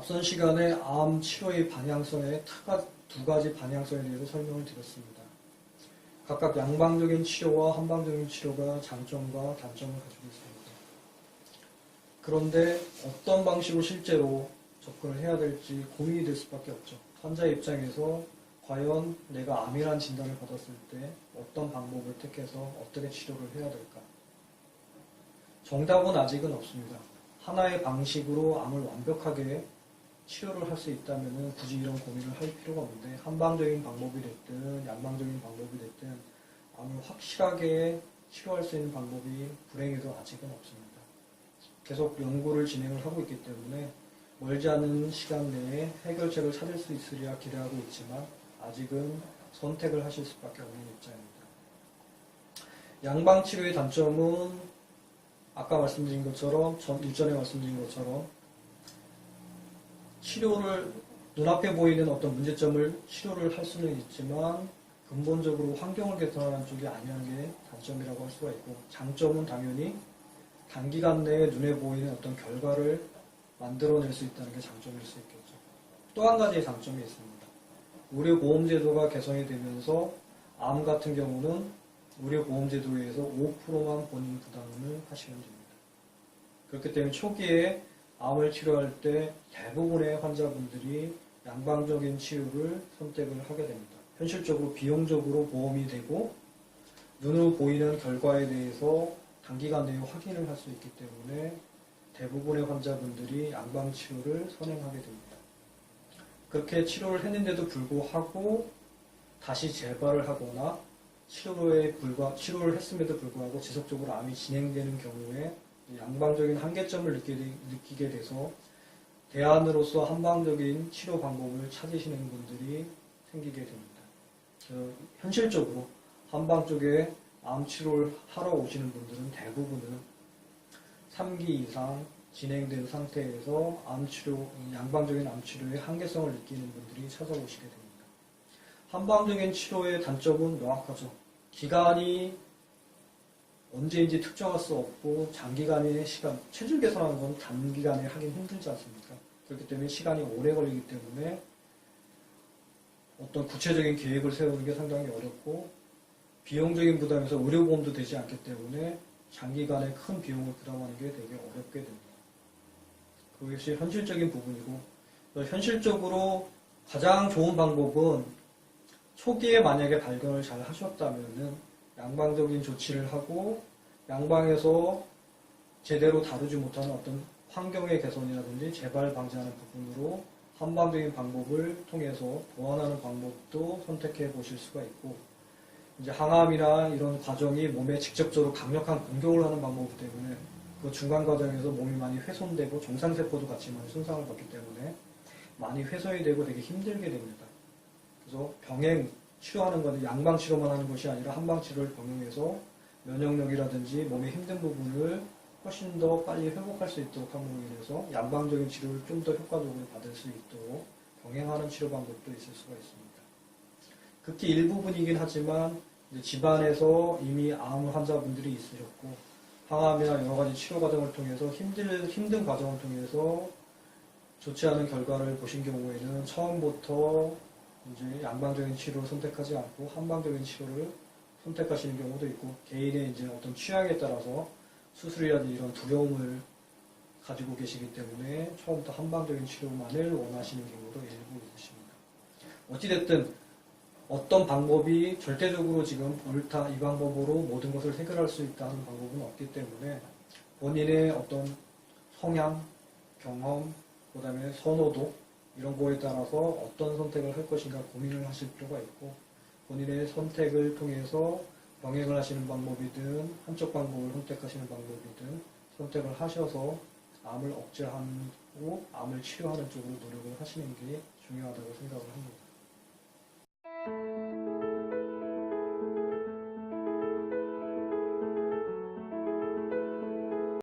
앞선 시간에 암 치료의 방향성의 두 가지 방향성에 대해서 설명을 드렸습니다. 각각 양방적인 치료와 한방적인 치료가 장점과 단점을 가지고 있습니다. 그런데 어떤 방식으로 실제로 접근을 해야 될지 고민이 될 수밖에 없죠. 환자 입장에서 과연 내가 암이라는 진단을 받았을 때 어떤 방법을 택해서 어떻게 치료를 해야 될까? 정답은 아직은 없습니다. 하나의 방식으로 암을 완벽하게 치료를 할 수 있다면 굳이 이런 고민을 할 필요가 없는데 한방적인 방법이 됐든 양방적인 방법이 됐든 암을 확실하게 치료할 수 있는 방법이 불행히도 아직은 없습니다. 계속 연구를 진행을 하고 있기 때문에 멀지 않은 시간 내에 해결책을 찾을 수 있으리라 기대하고 있지만 아직은 선택을 하실 수밖에 없는 입장입니다. 양방치료의 단점은 아까 말씀드린 것처럼 일전에 말씀드린 것처럼 치료를 눈앞에 보이는 어떤 문제점을 치료를 할 수는 있지만 근본적으로 환경을 개선하는 쪽이 아니라는 게 단점이라고 할 수가 있고 장점은 당연히 단기간 내에 눈에 보이는 어떤 결과를 만들어낼 수 있다는 게 장점일 수 있겠죠. 또 한 가지의 장점이 있습니다. 의료보험제도가 개선이 되면서 암 같은 경우는 의료보험제도에서 5%만 본인 부담을 하시면 됩니다. 그렇기 때문에 초기에 암을 치료할 때 대부분의 환자분들이 양방적인 치료를 선택을 하게 됩니다. 현실적으로 비용적으로 보험이 되고 눈으로 보이는 결과에 대해서 단기간 내에 확인을 할 수 있기 때문에 대부분의 환자분들이 양방치료를 선행하게 됩니다. 그렇게 치료를 했는데도 불구하고 다시 재발을 하거나 치료를 했음에도 불구하고 지속적으로 암이 진행되는 경우에 양방적인 한계점을 느끼게 돼서 대안으로서 한방적인 치료 방법을 찾으시는 분들이 생기게 됩니다. 현실적으로 한방 쪽에 암 치료를 하러 오시는 분들은 대부분은 3기 이상 진행된 상태에서 양방적인 암 치료의 한계성을 느끼는 분들이 찾아오시게 됩니다. 한방적인 치료의 단점은 명확하죠. 기간이 언제인지 특정할 수 없고 장기간의 시간, 체중 개선하는 건 단기간에 하긴 힘들지 않습니까? 그렇기 때문에 시간이 오래 걸리기 때문에 어떤 구체적인 계획을 세우는 게 상당히 어렵고 비용적인 부담에서 의료보험도 되지 않기 때문에 장기간에 큰 비용을 부담하는 게 되게 어렵게 됩니다. 그것이 현실적인 부분이고 현실적으로 가장 좋은 방법은 초기에 만약에 발견을 잘 하셨다면은 양방적인 조치를 하고 양방에서 제대로 다루지 못하는 어떤 환경의 개선이라든지 재발 방지하는 부분으로 한방적인 방법을 통해서 보완하는 방법도 선택해 보실 수가 있고 이제 항암이나 이런 과정이 몸에 직접적으로 강력한 공격을 하는 방법 때문에 그 중간 과정에서 몸이 많이 훼손되고 정상세포도 같이 많이 손상을 받기 때문에 많이 훼손이 되고 되게 힘들게 됩니다. 그래서 병행 치료하는 것은 양방 치료만 하는 것이 아니라 한방 치료를 병행해서 면역력이라든지 몸의 힘든 부분을 훨씬 더 빨리 회복할 수 있도록 함으로 인해서 양방적인 치료를 좀 더 효과적으로 받을 수 있도록 병행하는 치료 방법도 있을 수가 있습니다. 극히 일부분이긴 하지만 집안에서 이미 암 환자분들이 있으셨고 항암이나 여러 가지 치료 과정을 통해서 힘든 과정을 통해서 좋지 않은 결과를 보신 경우에는 처음부터 이제 양방적인 치료를 선택하지 않고 한방적인 치료를 선택하시는 경우도 있고 개인의 이제 어떤 취향에 따라서 수술이라든지 이런 두려움을 가지고 계시기 때문에 처음부터 한방적인 치료만을 원하시는 경우도 일부 있으십니다. 어찌됐든 어떤 방법이 절대적으로 지금 옳다 이 방법으로 모든 것을 해결할 수 있다는 방법은 없기 때문에 본인의 어떤 성향, 경험, 그 다음에 선호도 이런 거에 따라서 어떤 선택을 할 것인가 고민을 하실 필요가 있고 본인의 선택을 통해서 병행을 하시는 방법이든 한쪽 방법을 선택하시는 방법이든 선택을 하셔서 암을 억제하고 암을 치료하는 쪽으로 노력을 하시는 게 중요하다고 생각을 합니다.